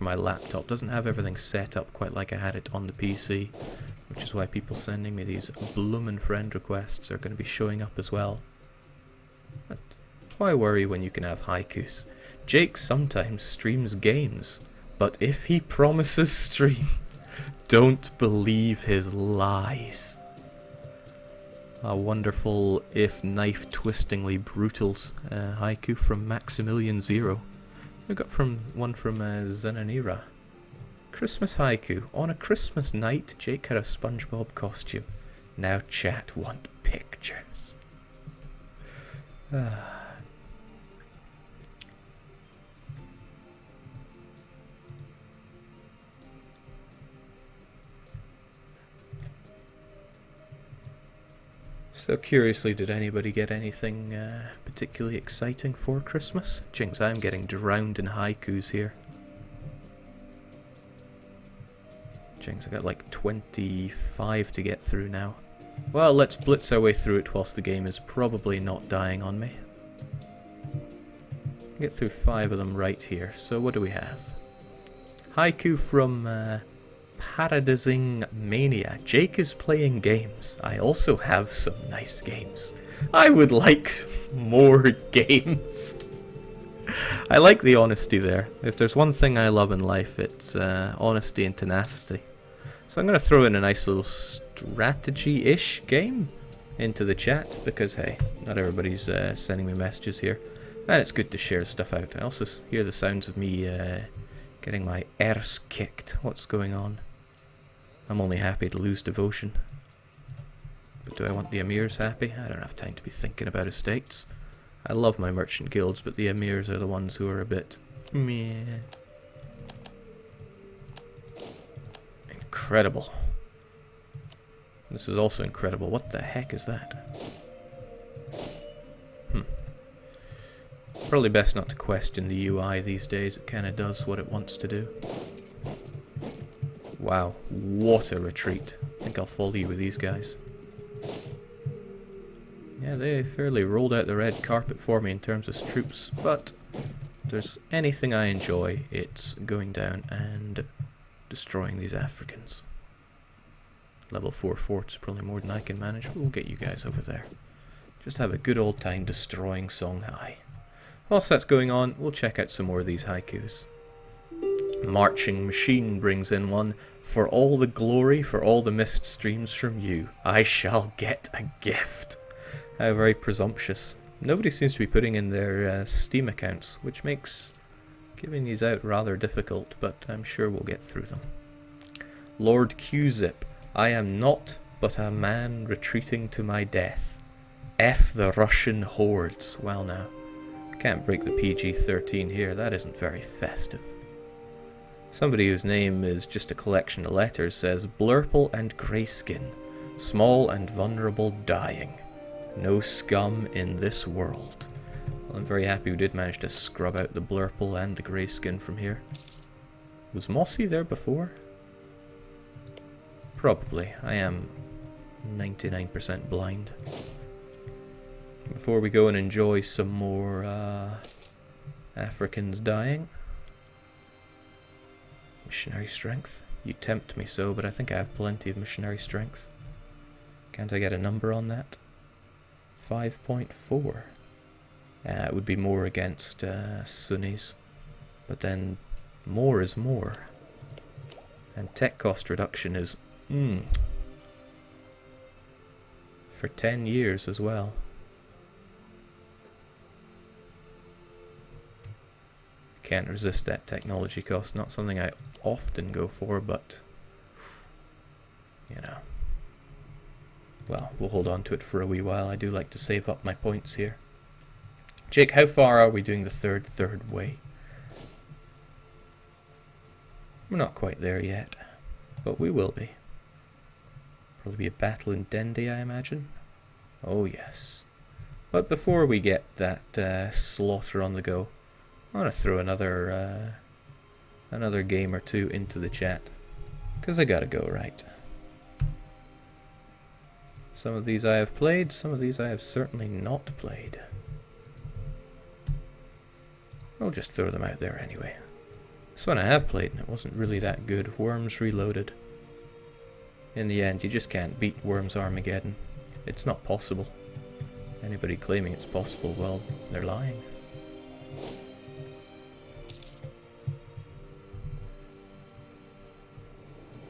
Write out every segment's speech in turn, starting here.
for my laptop. Doesn't have everything set up quite like I had it on the PC, which is why people sending me these bloomin' friend requests are going to be showing up as well. But why worry when you can have Haikus? Jake sometimes streams games, but if he promises stream, don't believe his lies. A wonderful, if knife-twistingly brutal haiku from Maximilian Zero. We got one from Zenanira. Christmas haiku. On a Christmas night, Jake had a SpongeBob costume. Now chat want pictures. So curiously, did anybody get anything particularly exciting for Christmas? Jinx, I'm getting drowned in haikus here. Jinx, I got like 25 to get through now. Well, let's blitz our way through it whilst the game is probably not dying on me. Get through 5 of them right here. So what do we have? Haiku from Paradising Mania. Jake is playing games. I also have some nice games. I would like more games. I like the honesty there. If there's one thing I love in life, it's honesty and tenacity. So I'm going to throw in a nice little strategy-ish game into the chat, because hey, not everybody's sending me messages here. And it's good to share stuff out. I also hear the sounds of me getting my arse kicked. What's going on? I'm only happy to lose devotion. But do I want the emirs happy? I don't have time to be thinking about estates. I love my merchant guilds, but the emirs are the ones who are a bit meh. Incredible. This is also incredible. What the heck is that? Probably best not to question the UI these days. It kind of does what it wants to do. Wow, what a retreat. I think I'll follow you with these guys. Yeah, they fairly rolled out the red carpet for me in terms of troops, but if there's anything I enjoy, it's going down and destroying these Africans. Level 4 forts, probably more than I can manage. We'll get you guys over there. Just have a good old time destroying Songhai. Whilst that's going on, we'll check out some more of these haikus. Marching Machine brings in one. For all the glory, for all the missed streams from you, I shall get a gift. How very presumptuous. Nobody seems to be putting in their Steam accounts, which makes giving these out rather difficult, but I'm sure we'll get through them. Lord Q-Zip, I am not but a man retreating to my death. F the Russian hordes. Well now, can't break the PG-13 here, that isn't very festive. Somebody whose name is just a collection of letters says, Blurple and Greyskin, small and vulnerable dying. No scum in this world. Well, I'm very happy we did manage to scrub out the Blurple and the Greyskin from here. Was Mossy there before? Probably. I am 99% blind. Before we go and enjoy some more Africans dying. Missionary strength. You tempt me so, but I think I have plenty of missionary strength. Can't I get a number on that? 5.4. It would be more against Sunnis. But then more is more. And tech cost reduction is for 10 years as well. Can't resist that technology cost. Not something I often go for, but you know. Well, we'll hold on to it for a wee while. I do like to save up my points here. Jake, how far are we doing the third way? We're not quite there yet, but we will be. Probably be a battle in Dende, I imagine. Oh yes. But before we get that slaughter on the go, I'm going to throw another game or two into the chat, because I gotta go, right? Some of these I have played, some of these I have certainly not played. I'll just throw them out there anyway. This one I have played and it wasn't really that good. Worms Reloaded. In the end, you just can't beat Worms Armageddon. It's not possible. Anybody claiming it's possible, well, they're lying.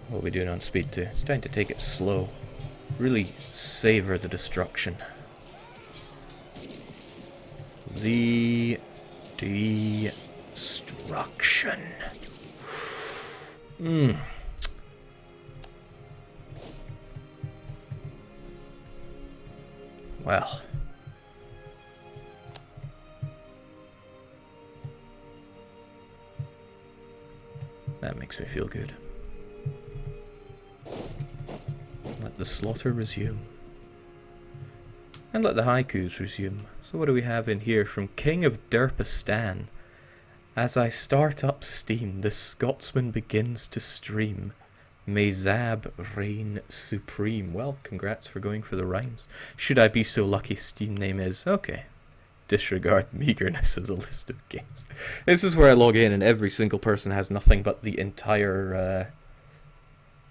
What are we doing on speed 2? It's time to take it slow. Really savor the destruction. The destruction. Well. That makes me feel good. Let the slaughter resume. And let the haikus resume. So what do we have in here from King of Derpistan? As I start up steam, the Scotsman begins to stream. Mzab reign supreme. Well, congrats for going for the rhymes. Should I be so lucky Steam name is? Okay. Disregard meagerness of the list of games. This is where I log in and every single person has nothing but the entire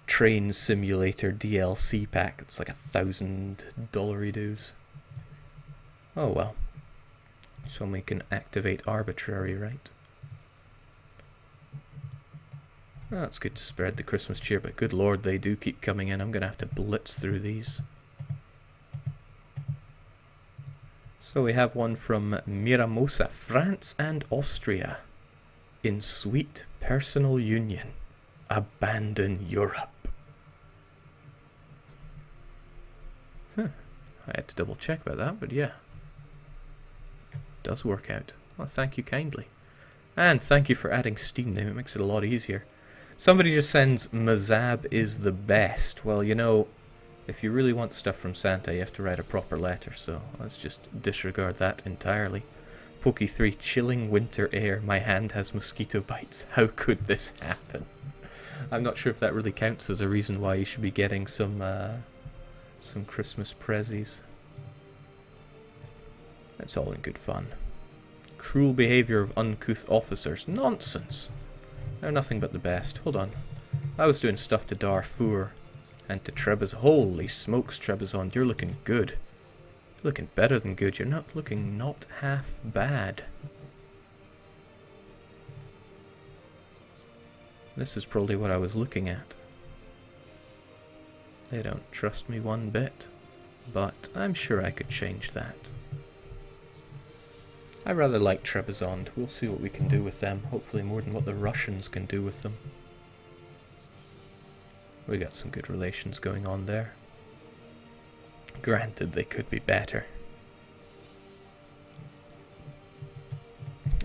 train simulator DLC pack. It's like $1,000 dues. Oh well. So we can activate arbitrary, right? Oh, it's good to spread the Christmas cheer, but good lord, they do keep coming in. I'm going to have to blitz through these. So we have one from Miramosa, France and Austria. In sweet personal union, abandon Europe. Huh. I had to double check about that, but yeah. It does work out. Well, thank you kindly. And thank you for adding Steam name, it makes it a lot easier. Somebody just sends, Mzab is the best. Well, you know, if you really want stuff from Santa, you have to write a proper letter, so let's just disregard that entirely. Poke 3, chilling winter air, my hand has mosquito bites. How could this happen? I'm not sure if that really counts as a reason why you should be getting some Christmas prezzies. That's all in good fun. Cruel behaviour of uncouth officers. Nonsense! They're nothing but the best. Hold on. I was doing stuff to Darfur and to Trebizond. Holy smokes, Trebizond, you're looking good. You're looking better than good. You're not looking not half bad. This is probably what I was looking at. They don't trust me one bit, but I'm sure I could change that. I rather like Trebizond. We'll see what we can do with them. Hopefully more than what the Russians can do with them. We got some good relations going on there. Granted, they could be better.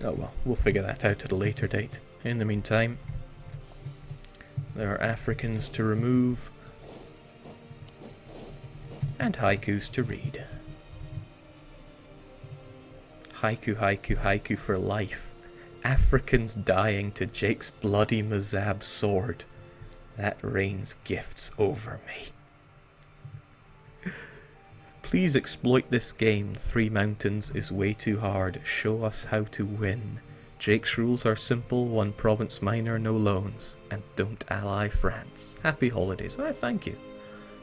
Oh well, we'll figure that out at a later date. In the meantime, there are Africans to remove and haikus to read. Haiku, haiku, haiku for life. Africans dying to Jake's bloody Mzab sword. That rains gifts over me. Please exploit this game. 3 mountains is way too hard. Show us how to win. Jake's rules are simple. 1 province minor, no loans. And don't ally France. Happy holidays. Oh, thank you.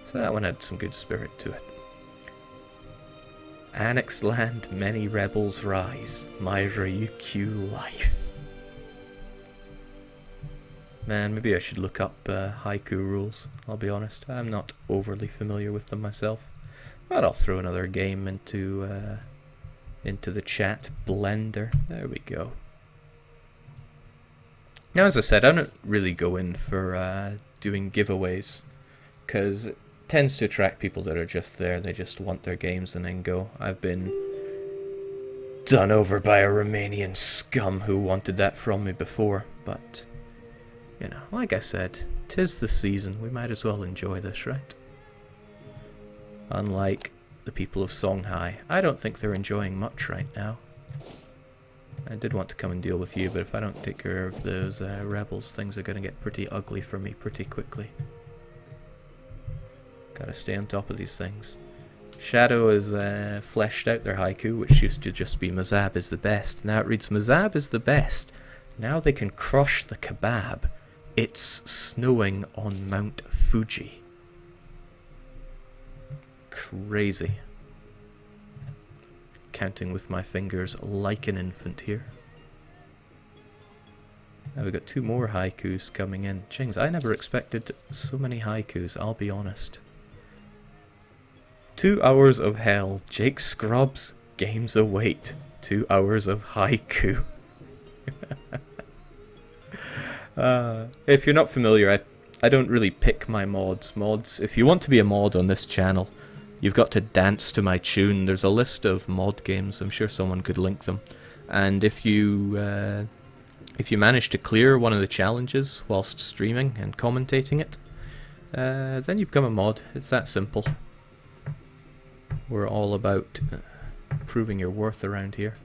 So that one had some good spirit to it. Annex land, many rebels rise. My Ryukyu life. Man, maybe I should look up haiku rules. I'll be honest, I'm not overly familiar with them myself. But I'll throw another game into the chat. Blender. There we go. Now, as I said, I don't really go in for doing giveaways, because it tends to attract people that are just there. They just want their games and then go. I've been done over by a Romanian scum who wanted that from me before, but you know, like I said, 'tis the season. We might as well enjoy this, right? Unlike the people of Songhai, I don't think they're enjoying much right now. I did want to come and deal with you, but if I don't take care of those rebels, things are going to get pretty ugly for me pretty quickly. Gotta stay on top of these things. Shadow has fleshed out their haiku, which used to just be Mzab is the best. Now it reads Mzab is the best. Now they can crush the kebab. It's snowing on Mount Fuji. Crazy. Counting with my fingers like an infant here. Now we've got 2 more haikus coming in. Jings, I never expected so many haikus, I'll be honest. 2 hours of hell. Jake Scrubs. Games await. 2 hours of haiku. If you're not familiar, I don't really pick my mods. If you want to be a mod on this channel, you've got to dance to my tune. There's a list of mod games. I'm sure someone could link them. And if you manage to clear one of the challenges whilst streaming and commentating it, then you become a mod. It's that simple. We're all about proving your worth around here.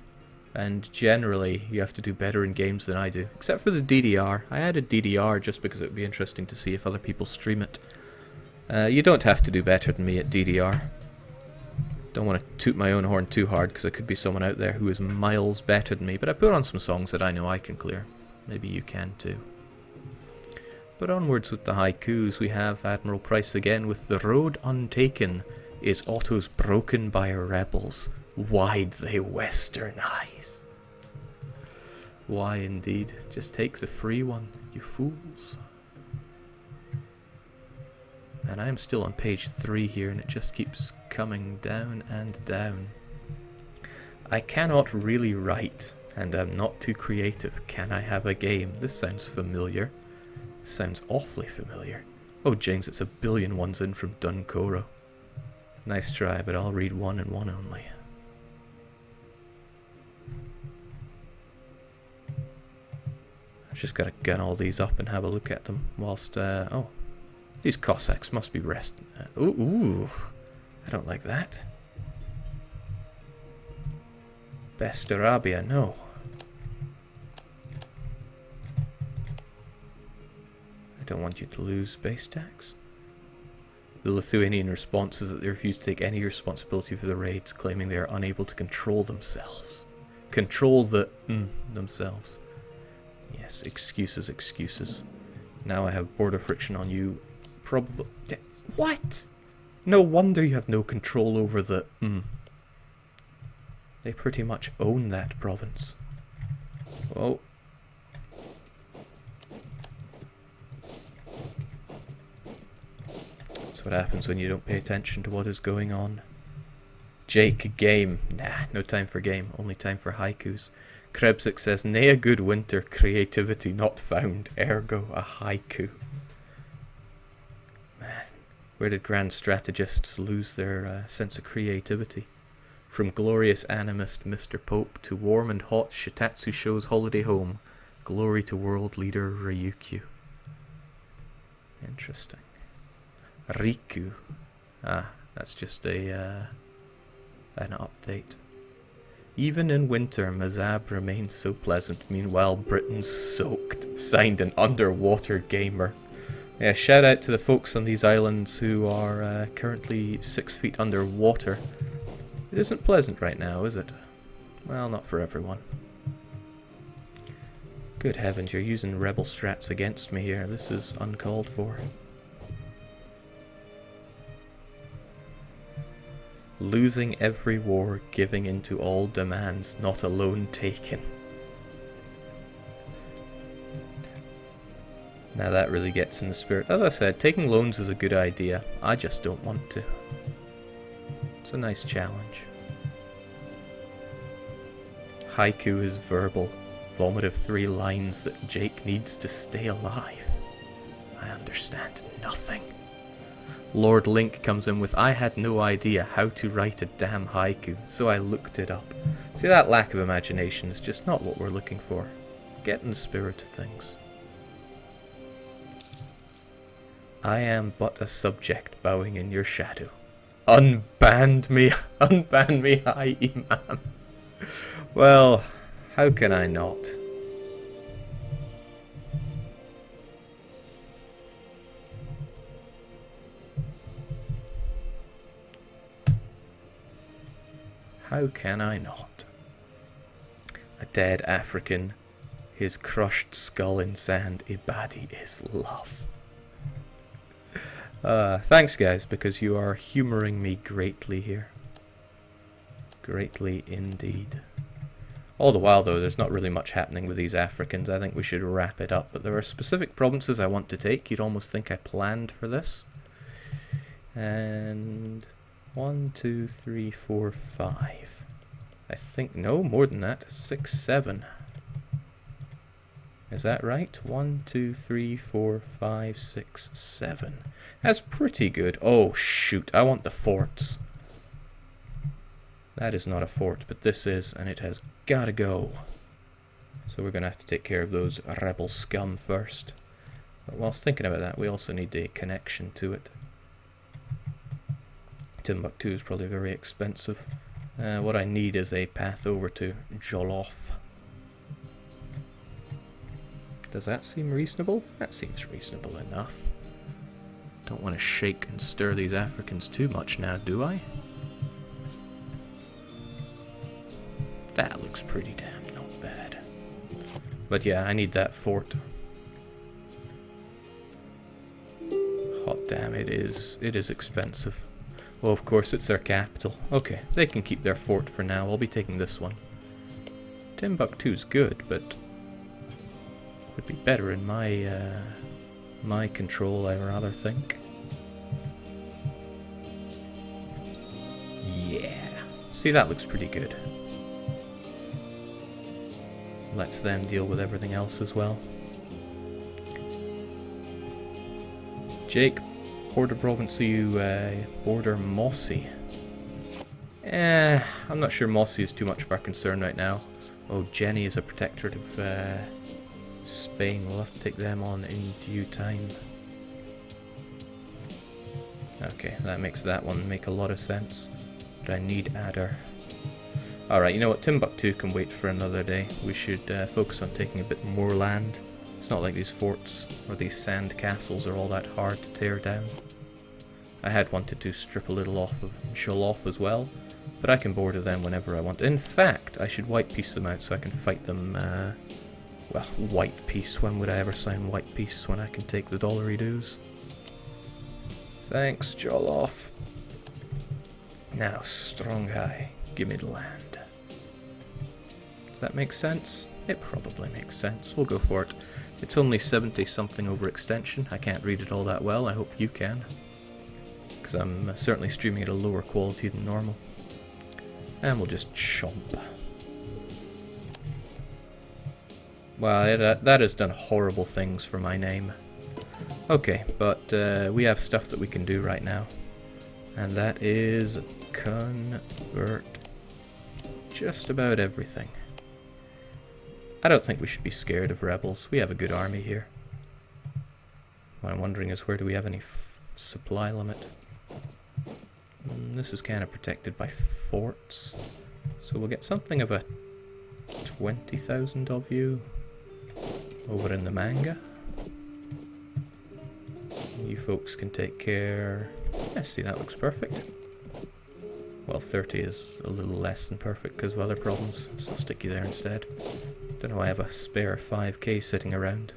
And generally, you have to do better in games than I do. Except for the DDR. I added DDR just because it would be interesting to see if other people stream it. You don't have to do better than me at DDR. Don't want to toot my own horn too hard because there could be someone out there who is miles better than me. But I put on some songs that I know I can clear. Maybe you can too. But onwards with the haikus, we have Admiral Price again with "The road untaken is autos broken by rebels. Why'd they westernize?" Why indeed? Just take the free one, you fools. And I am still on page 3 here, and it just keeps coming down and down. I cannot really write, and I'm not too creative. Can I have a game? This sounds familiar. This sounds awfully familiar. Oh, James, it's a billion ones in from Dunkoro. Nice try, but I'll read one and one only. I've just got to gun all these up and have a look at them whilst, oh. These Cossacks must be ooh, I don't like that. Bestarabia, no. I don't want you to lose base tax. The Lithuanian response is that they refuse to take any responsibility for the raids, claiming they are unable to control themselves. Control the themselves. Yes, excuses, excuses. Now I have border friction on you. Probably. What? No wonder you have no control over the They pretty much own that province. Oh. That's what happens when you don't pay attention to what is going on. Jake, game. Nah, no time for game, only time for haikus. Krebsik says, "Nay a good winter, creativity not found, ergo a haiku." Man, where did grand strategists lose their sense of creativity? From glorious animist Mr. Pope to warm and hot Shitatsu Show's holiday home, glory to world leader Ryukyu. Interesting. Riku. Ah, that's just an update. Even in winter, Mzab remains so pleasant. Meanwhile, Britain's soaked. Signed an underwater gamer. Yeah, shout out to the folks on these islands who are currently 6 feet underwater. It isn't pleasant right now, is it? Well, not for everyone. Good heavens, you're using rebel strats against me here. This is uncalled for. Losing every war, giving into all demands, not alone taken. Now that really gets in the spirit. As I said, taking loans is a good idea. I just don't want to. It's a nice challenge. Haiku is verbal. Vomitive 3 lines that Jake needs to stay alive. I understand nothing. Lord Link comes in with, "I had no idea how to write a damn haiku, so I looked it up." See, that lack of imagination is just not what we're looking for. Get in the spirit of things. I am but a subject bowing in your shadow. Unban me, High Imam. Well, how can I not? How can I not? A dead African His crushed skull in sand, Ibadi is love. Thanks guys, because you are humouring me greatly here. Greatly indeed. All the while though, there's not really much happening with these Africans. I think we should wrap it up, but there are specific provinces I want to take. You'd almost think I planned for this. And 1, 2, 3, 4, 5. I think, no, more than that. 6, 7. Is that right? 1, 2, 3, 4, 5, 6, 7. That's pretty good. Oh, shoot. I want the forts. That is not a fort, but this is, and it has got to go. So we're going to have to take care of those rebel scum first. But whilst thinking about that, we also need a connection to it. Timbuktu is probably very expensive. What I need is a path over to Jollof. Does that seem reasonable? That seems reasonable enough. Don't want to shake and stir these Africans too much now, do I? That looks pretty damn not bad. But yeah, I need that fort. Hot damn, it is expensive. Well, of course, it's their capital. Okay, they can keep their fort for now. I'll be taking this one. Timbuktu's good, but would be better in my control, I rather think. Yeah. See, that looks pretty good. Lets them deal with everything else as well. Jake, border province, you border Mossy. I'm not sure Mossy is too much of our concern right now. Oh, Jenny is a protectorate of Spain. We'll have to take them on in due time. Okay, that makes that one make a lot of sense. But I need Adder. Alright, you know what? Timbuktu can wait for another day. We should focus on taking a bit more land. It's not like these forts or these sand castles are all that hard to tear down. I had wanted to strip a little off of Jollof as well, but I can border them whenever I want. In fact, I should white piece them out so I can fight them. Well, white peace. When would I ever sign white peace when I can take the dollary dues? Thanks, Jollof. Now, Songhai, give me the land. Does that make sense? It probably makes sense. We'll go for it. It's only 70 something over extension. I can't read it all that well. I hope you can. Because I'm certainly streaming at a lower quality than normal. And we'll just chomp. Wow, that has done horrible things for my name. Okay, but we have stuff that we can do right now. And that is convert just about everything. I don't think we should be scared of rebels. We have a good army here. What I'm wondering is, where do we have any supply limit? This is kind of protected by forts. So we'll get something of a 20,000 of you over in the manga. You folks can take care. Yeah, see, that looks perfect. Well, 30 is a little less than perfect because of other problems, so I'll stick you there instead. Don't know why I have a spare 5k sitting around.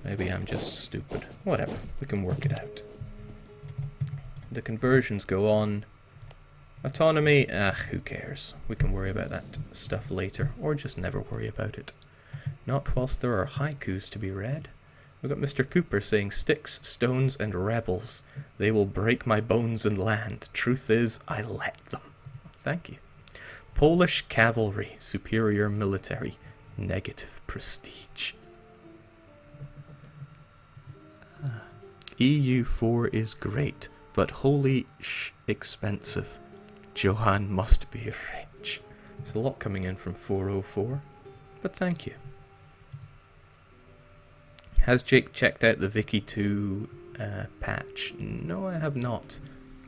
Maybe I'm just stupid. Whatever, we can work it out. The conversions go on. Autonomy, who cares? We can worry about that stuff later, or just never worry about it. Not whilst there are haikus to be read. We've got Mr. Cooper saying, sticks, stones, and rebels. They will break my bones and land. Truth is, I let them. Thank you. Polish cavalry, superior military, negative prestige. EU4 is great, but holy expensive. Johann must be rich. There's a lot coming in from 404, but thank you. Has Jake checked out the Vicky 2 patch? No, I have not.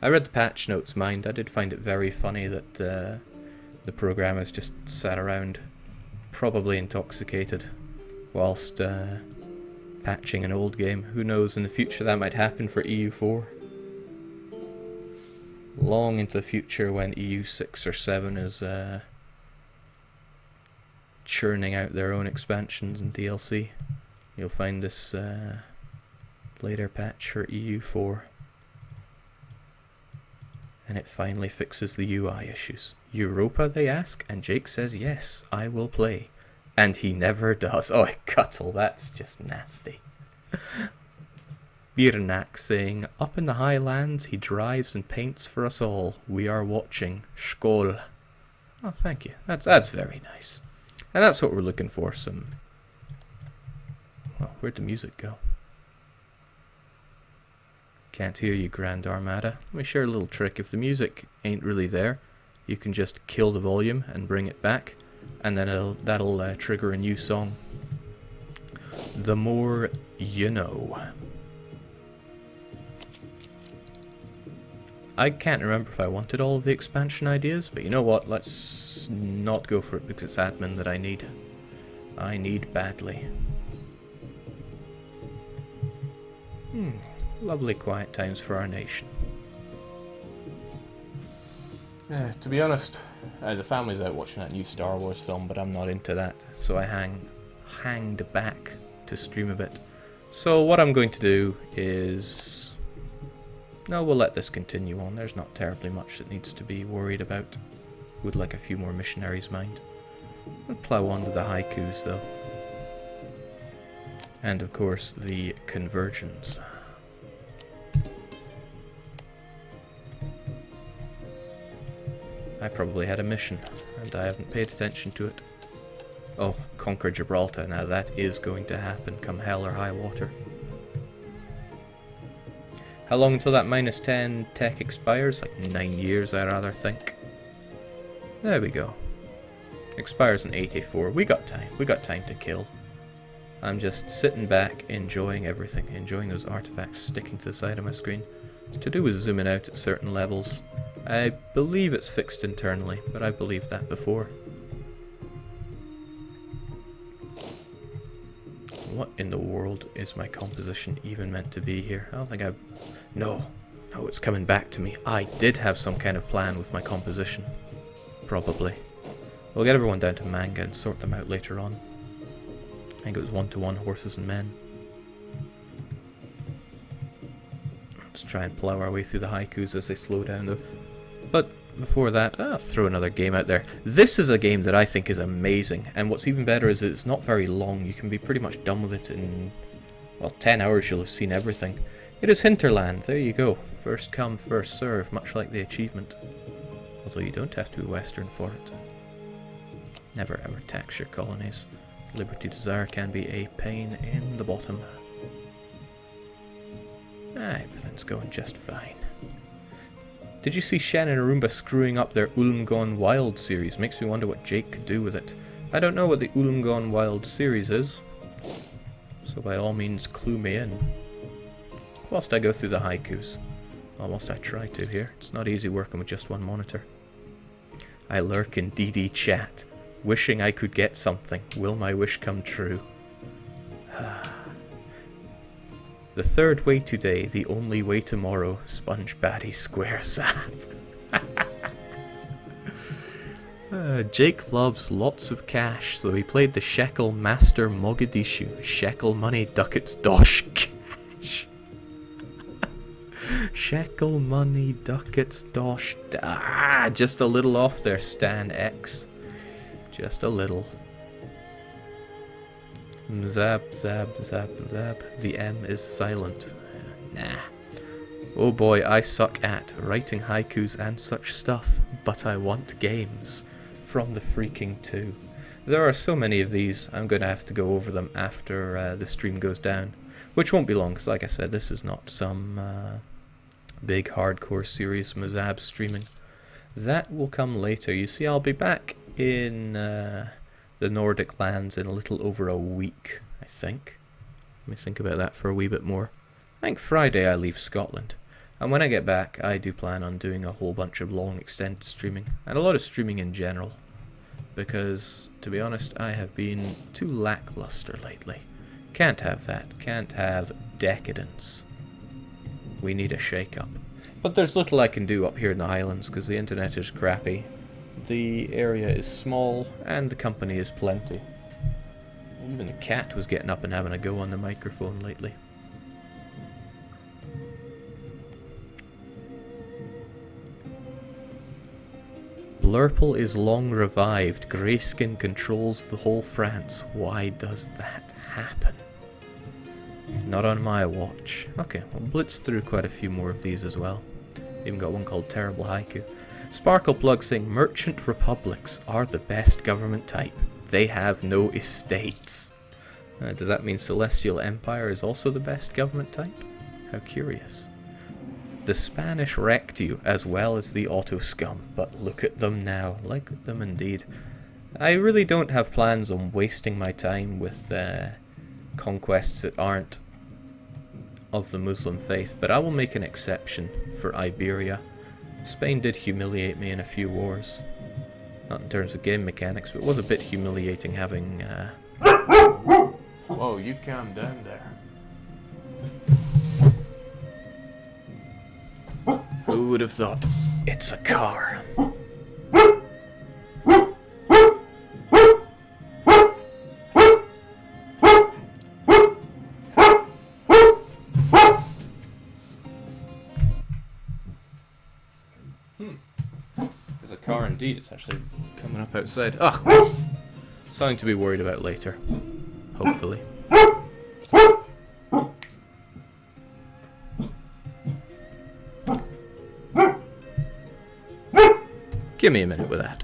I read the patch notes, mind. I did find it very funny that the programmers just sat around, probably intoxicated, whilst patching an old game. Who knows, in the future that might happen for EU4. Long into the future when EU6 or 7 is churning out their own expansions and DLC. You'll find this later patch for EU4. And it finally fixes the UI issues. Europa, they ask, and Jake says, yes, I will play. And he never does. Oh, Cuttle, that's just nasty. Birnak saying, up in the highlands, he drives and paints for us all. We are watching. Skål. Oh, thank you. That's very nice. And that's what we're looking for, some... Well, where'd the music go? Can't hear you, Grand Armada. Let me share a little trick. If the music ain't really there, you can just kill the volume and bring it back, and then that'll trigger a new song. The more you know. I can't remember if I wanted all of the expansion ideas, but you know what? Let's not go for it because it's admin that I need. I need badly. Lovely quiet times for our nation. To be honest, the family's out watching that new Star Wars film, but I'm not into that, so I hanged back to stream a bit. So what I'm going to do is... No, we'll let this continue on. There's not terribly much that needs to be worried about. Would like a few more missionaries, mind. We'll plough on with the haikus, though. And of course, the conversions. I probably had a mission, and I haven't paid attention to it. Oh, conquer Gibraltar. Now that is going to happen, come hell or high water. How long until that -10 tech expires? Like 9 years, I rather think. There we go. Expires in 84. We got time. We got time to kill. I'm just sitting back, enjoying everything. Enjoying those artifacts sticking to the side of my screen. It's to do with zooming out at certain levels. I believe it's fixed internally, but I believed that before. What in the world is my composition even meant to be here? I don't think No, it's coming back to me. I did have some kind of plan with my composition. Probably. We'll get everyone down to manga and sort them out later on. I think it was 1-to-1 horses and men. Let's try and plough our way through the haikus as they slow down though. But before that, I'll throw another game out there. This is a game that I think is amazing, and what's even better is that it's not very long. You can be pretty much done with it in, well, 10 hours you'll have seen everything. It is Hinterland, there you go. First come, first serve, much like the achievement. Although you don't have to be Western for it. Never ever tax your colonies. Liberty Desire can be a pain in the bottom. Everything's going just fine. Did you see Shen and Arumba screwing up their Ulm Gone Wild series? Makes me wonder what Jake could do with it. I don't know what the Ulm Gone Wild series is, so by all means clue me in. Whilst I go through the haikus. Almost I try to here. It's not easy working with just one monitor. I lurk in DD chat, wishing I could get something. Will my wish come true? The third way today, the only way tomorrow. Sponge Baddie Square Sap. Jake loves lots of cash, so he played the Shekel Master Mogadishu. Shekel money, ducats, dosh, cash. Shekel money, ducats, dosh. Just a little off there, Stan X. Just a little. Mzab, zab, zab, zab. The M is silent. Nah. Oh boy, I suck at writing haikus and such stuff, but I want games. From the freaking 2. There are so many of these, I'm going to have to go over them after the stream goes down. Which won't be long, because like I said, this is not some big hardcore serious Mzab streaming. That will come later. You see, I'll be back in... the Nordic lands in a little over a week, I think. Let me think about that for a wee bit more. I think Friday I leave Scotland. And when I get back, I do plan on doing a whole bunch of long extended streaming. And a lot of streaming in general. Because, to be honest, I have been too lackluster lately. Can't have that. Can't have decadence. We need a shake-up. But there's little I can do up here in the Highlands, because the internet is crappy. The area is small and the company is plenty. Even the cat was getting up and having a go on the microphone lately. Blurple is long revived. Greyskin controls the whole France. Why does that happen? Not on my watch. Okay, we'll blitz through quite a few more of these as well. Even got one called Terrible Haiku. Sparkleplug saying merchant republics are the best government type. They have no estates. Does that mean Celestial Empire is also the best government type? How curious. The Spanish wrecked you as well as the Otto scum, but look at them now. Look at them indeed. I really don't have plans on wasting my time with conquests that aren't of the Muslim faith, but I will make an exception for Iberia. Spain did humiliate me in a few wars. Not in terms of game mechanics, but it was a bit humiliating having... Whoa, you calm down there. Who would have thought? It's a car. There's a car indeed. It's actually coming up outside. Ugh! Something to be worried about later. Hopefully. Give me a minute with that.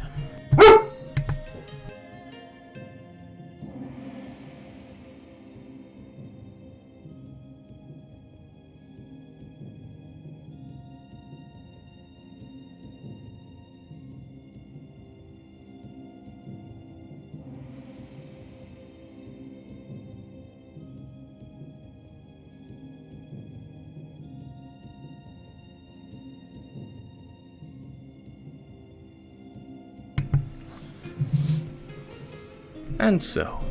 And so,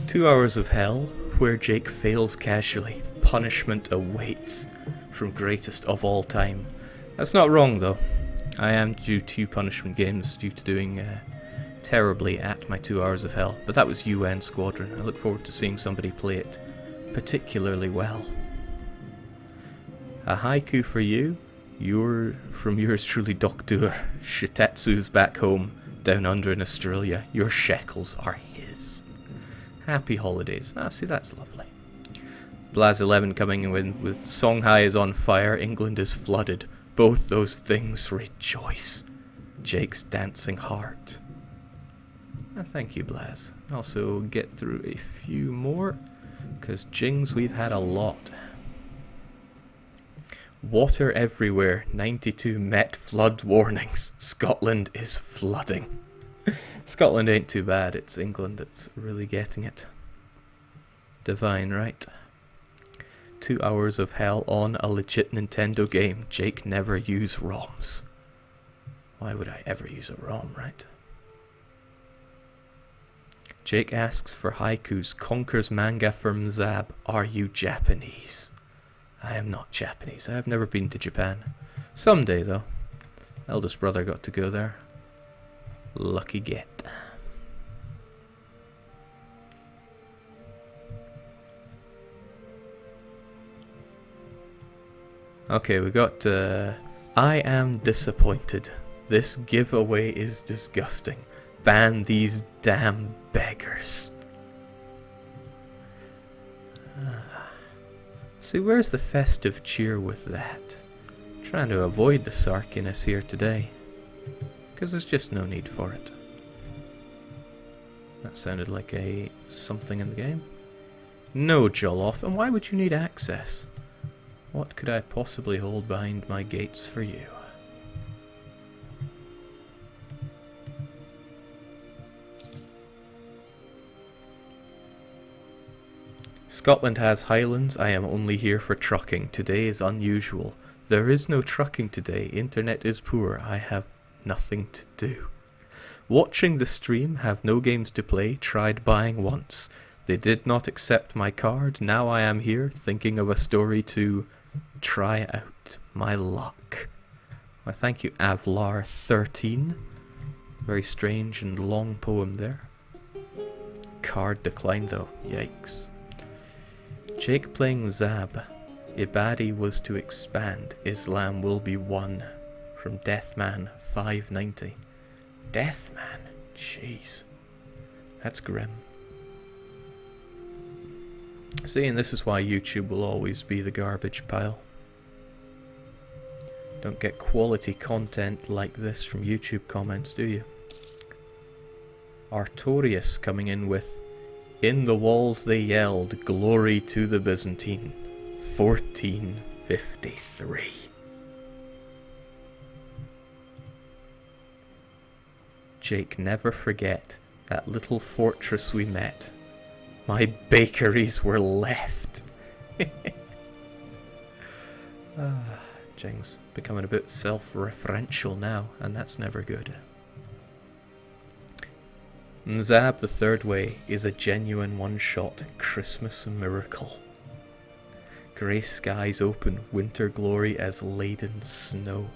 "2 hours of hell, where Jake fails casually. Punishment awaits from greatest of all time." That's not wrong though. I am due 2 punishment games due to doing terribly at my 2 hours of hell, but that was UN Squadron. I look forward to seeing somebody play it particularly well. A haiku for you. You're from yours truly, Doctor. Shitetsu's back home, down under in Australia. Your shekels are his. Happy holidays. Ah, see, that's lovely. Blaz11 coming in with Songhai is on fire, England is flooded. Both those things rejoice. Jake's dancing heart. Ah, thank you, Blaz. Also get through a few more, because jings we've had a lot. Water everywhere, 92 Met flood warnings. Scotland is flooding. Scotland ain't too bad, it's England that's really getting it. Divine, right? 2 hours of hell on a legit Nintendo game. Jake never use ROMs. Why would I ever use a ROM, right? Jake asks for haikus, conquers manga for Mzab. Are you Japanese? I am not Japanese. I have never been to Japan. Someday, though. Eldest brother got to go there. Lucky get. Okay, we got I am disappointed. This giveaway is disgusting. Ban these damn beggars. See, where's the festive cheer with that? I'm trying to avoid the sarkiness here today, because there's just no need for it. That sounded like a something in the game. No, Jolloth, and why would you need access? What could I possibly hold behind my gates for you? Scotland has highlands. I am only here for trucking. Today is unusual. There is no trucking today. Internet is poor. I have nothing to do. Watching the stream. Have no games to play. Tried buying once. They did not accept my card. Now I am here thinking of a story to try out my luck. Well, thank you, Avlar13. Very strange and long poem there. Card declined though, yikes. Jake playing Mzab. Ibadi was to expand, Islam will be one. From Deathman 590. Deathman? Jeez. That's grim. See, and this is why YouTube will always be the garbage pile. Don't get quality content like this from YouTube comments, do you? Artorius coming in with, in the walls they yelled, glory to the Byzantine. 1453. Jake, never forget that little fortress we met. My bakeries were left. Jing's becoming a bit self-referential now, and that's never good. Mzab the Third Way is a genuine one-shot Christmas miracle. Grey skies open, winter glory as laden snow.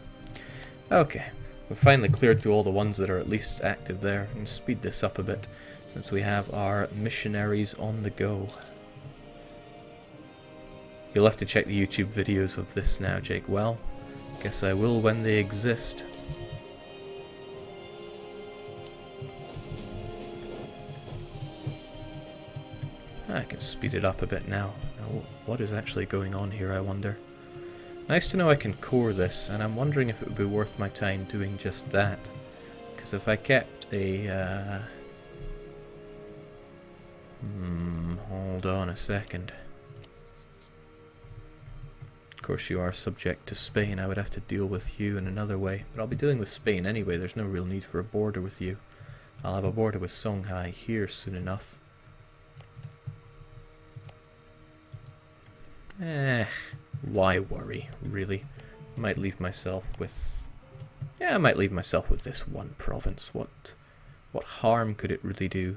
Okay, we've finally cleared through all the ones that are at least active there. I'm going to speed this up a bit, since we have our missionaries on the go. You'll have to check the YouTube videos of this now, Jake. Well, guess I will when they exist. I can speed it up a bit now. Now, what is actually going on here, I wonder? Nice to know I can core this, and I'm wondering if it would be worth my time doing just that. Because if I kept a... hold on a second. Of course you are subject to Spain. I would have to deal with you in another way. But I'll be dealing with Spain anyway. There's no real need for a border with you. I'll have a border with Songhai here soon enough. Why worry, really? I might leave myself with... Yeah, I might leave myself with this one province. What harm could it really do?